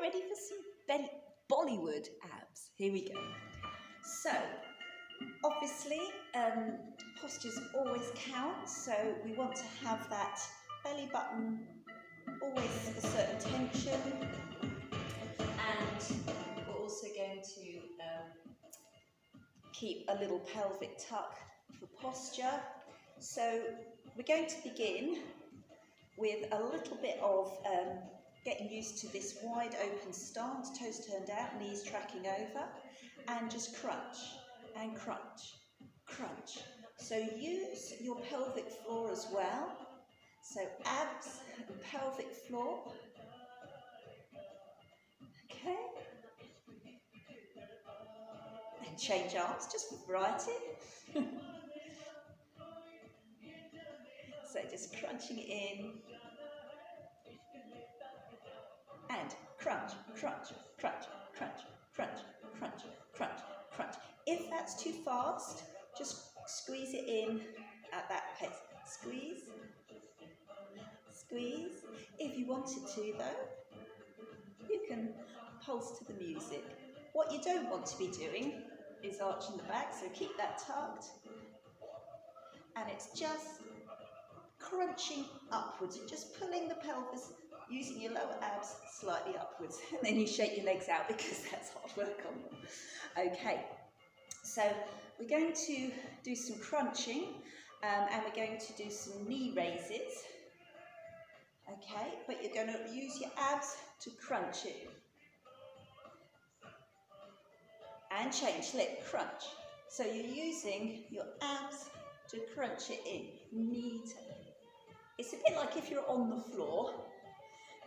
ready for some Bollywood abs? Here we go. So, obviously, postures always count, so we want to have that belly button always a certain tension, and we're also going to keep a little pelvic tuck for posture. So we're going to begin with a little bit of getting used to this wide open stance, toes turned out, knees tracking over, and just crunch and crunch, crunch. So use your pelvic floor as well. So abs and pelvic floor. Okay. And change arms just for variety. So just crunching it in. And crunch, crunch, crunch, crunch, crunch, crunch, crunch, crunch. If that's too fast, just squeeze it in at that pace. Squeeze, squeeze. If you wanted to though, you can pulse to the music. What you don't want to be doing is arching the back, so keep that tucked. And it's just crunching upwards, just pulling the pelvis, using your lower abs slightly upwards. And then you shake your legs out because that's hard work on them. Okay, so we're going to do some crunching and we're going to do some knee raises. Okay, but you're going to use your abs to crunch it. And change, let crunch. So you're using your abs to crunch it in. Knee to. It's a bit like if you're on the floor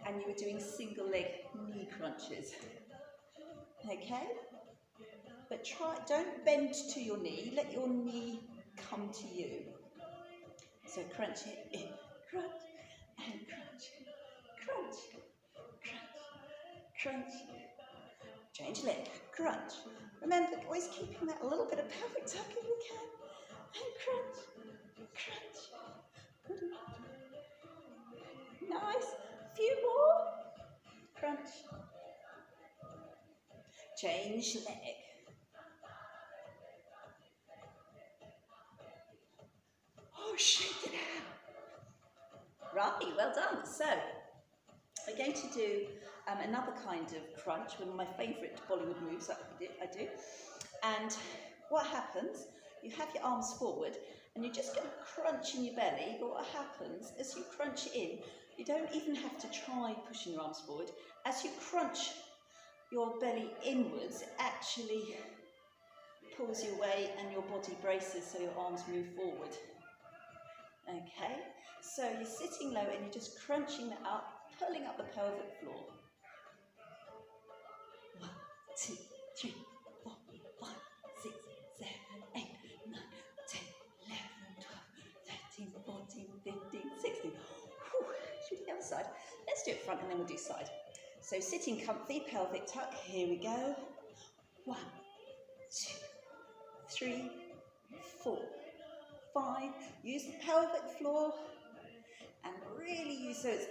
and you were doing single leg knee crunches. Okay? But don't bend to your knee, let your knee come to you. So crunch it in, crunch and crunch, crunch, crunch, crunch. Change leg, crunch. Remember, always keeping that little bit of pelvic tuck if you can. And crunch, crunch. Nice. A few more. Crunch. Change leg. Oh, shake it out. Right, well done. So, we're going to do another kind of crunch, one of my favourite Bollywood moves that I do. And what happens, you have your arms forward and you're just going to crunch in your belly, but what happens, as you crunch it in, you don't even have to try pushing your arms forward. As you crunch your belly inwards, it actually pulls you away and your body braces so your arms move forward. Okay, so you're sitting low and you're just crunching that up, pulling up the pelvic floor. 1, 2, 3, 4, 5, 6, 7, 8, 9, 10, 11, 12, 13, 14, 15, 16. Whew. Should we do the other side? Let's do it front and then we'll do side. So sitting comfy, pelvic tuck. Here we go. 1, 2, 3, 4, 5. Use the pelvic floor and really use those.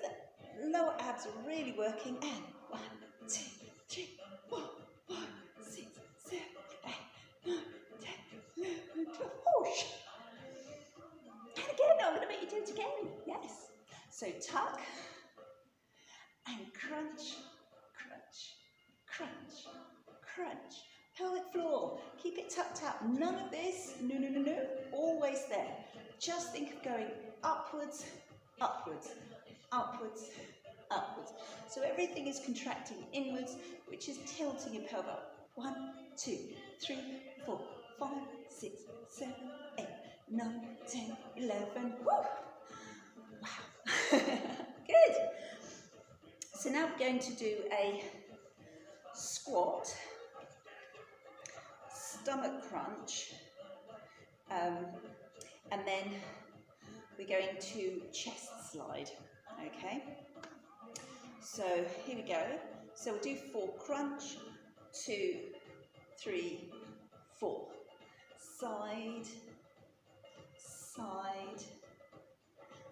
The lower abs are really working. And 1, 2, 3, 4, 5, 6, 7, 8, 9, 10, 11, 12. Push. And again, I'm going to make you do it again. Yes. So tuck and crunch, crunch, crunch, crunch. Pelvic floor. Keep it tucked out. None of this. No, no, no, no. Always there. Just think of going upwards, upwards, upwards, upwards. So everything is contracting inwards, which is tilting your pelvis up. 1, 2, 3, 4, 5, 6, 7, 8, 9, 10, 11. Woo! Wow. Good. So now we're going to do a squat, stomach crunch, and then we're going to chest slide. Okay. So here we go. So we'll do 4 crunch, 2, 3, 4. Side, side,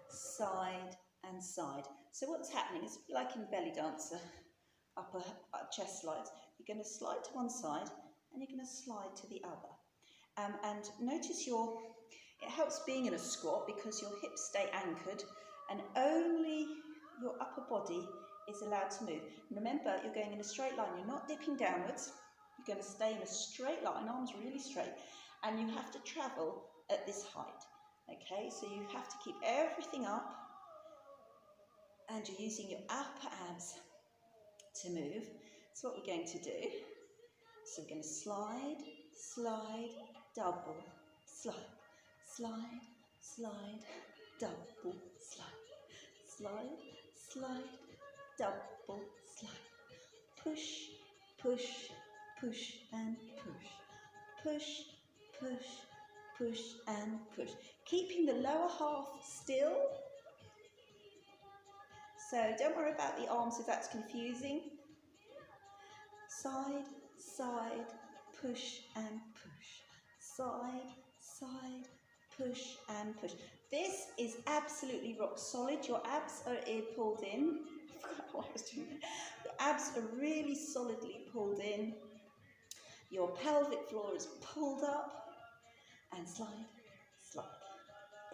side, and side. So what's happening is like in belly dancer. upper chest slides. You're going to slide to one side and you're going to slide to the other. And notice it helps being in a squat because your hips stay anchored and only your upper body is allowed to move. And remember, you're going in a straight line. You're not dipping downwards. You're going to stay in a straight line, arms really straight, and you have to travel at this height. Okay, so you have to keep everything up and you're using your upper abs to move. That's what we're going to do. So we're going to slide, slide, double, slide, slide, slide, double, slide, slide, slide, double, slide, push, push, push and push, push, push, push and push. Keeping the lower half still. So don't worry about the arms if that's confusing. Side, side, push and push. Side, side, push and push. This is absolutely rock solid. Your abs are pulled in. I forgot what I was doing. Your abs are really solidly pulled in. Your pelvic floor is pulled up. And slide, slide.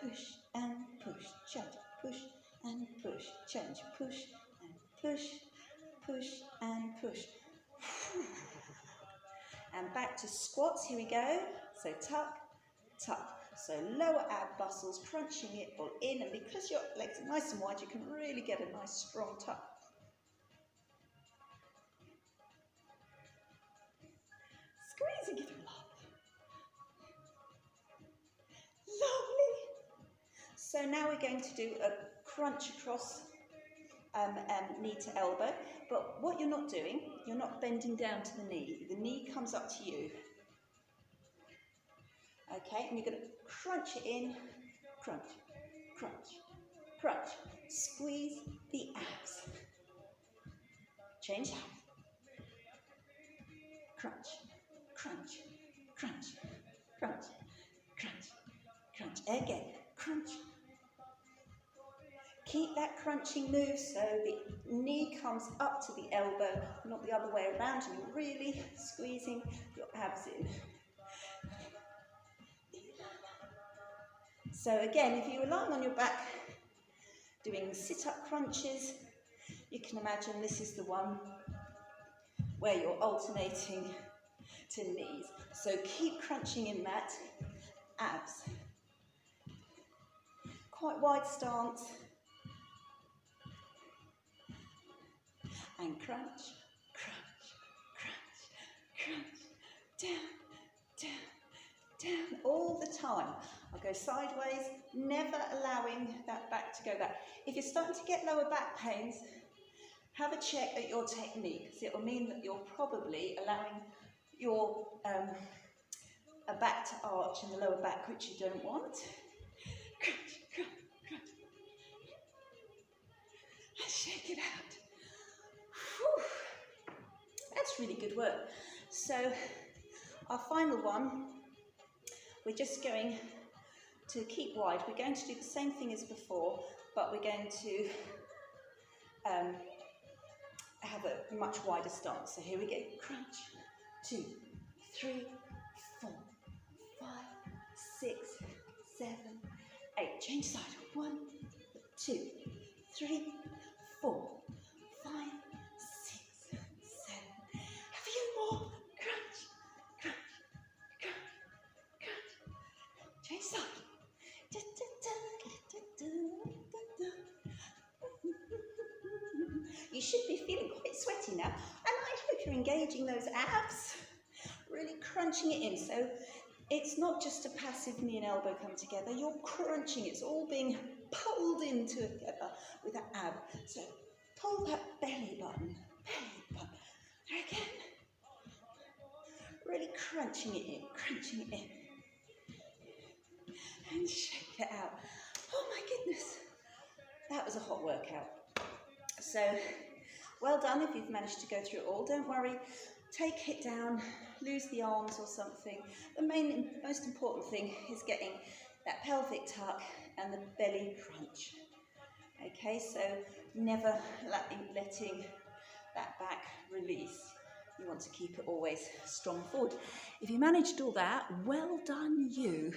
Push and push. Change. Push and push. Change. Push and push. Push and push. And back to squats, here we go. So tuck, tuck. So lower ab muscles, crunching it all in, and because your legs are nice and wide, you can really get a nice strong tuck. Squeeze and give it a love. Lovely. So now we're going to do a crunch across knee to elbow, but what you're not doing, you're not bending down to the knee. The knee comes up to you. Okay, and you're going to crunch it in, crunch, crunch, crunch. Squeeze the abs. Change hands. Crunch, crunch, crunch, crunch, crunch, crunch. Again, crunch. Keep that crunching move so the knee comes up to the elbow, not the other way around, and you're really squeezing your abs in. So again, if you were lying on your back doing sit-up crunches, you can imagine this is the one where you're alternating to knees. So keep crunching in that abs. Quite wide stance. And crunch, crunch, crunch, crunch, down, down, down, all the time. I'll go sideways, never allowing that back to go back. If you're starting to get lower back pains, have a check at your technique, because it will mean that you're probably allowing your a back to arch in the lower back, which you don't want. Crunch, crunch, crunch. And shake it out. Whew. That's really good work. So our final one, we're just going to keep wide. We're going to do the same thing as before, but we're going to have a much wider stance. So here we go. Crunch. 2, 3, 4, 5, 6, 7, 8. Change side. 1, 2, 3, 4, 5, 6, 7. A few more. Crunch, crunch, crunch, crunch. Change side. You should be feeling quite sweaty now, and I hope you're engaging those abs, really crunching it in. So it's not just a passive knee and elbow come together, you're crunching, it's all being pulled in together with that ab. So pull that belly button, again. Really crunching it in, and shake it out. Oh my goodness, that was a hot workout. So, well done if you've managed to go through it all. Don't worry, take it down, lose the arms or something. The most important thing is getting that pelvic tuck and the belly crunch. Okay, so never letting that back release. You want to keep it always strong forward. If you managed all that, well done you.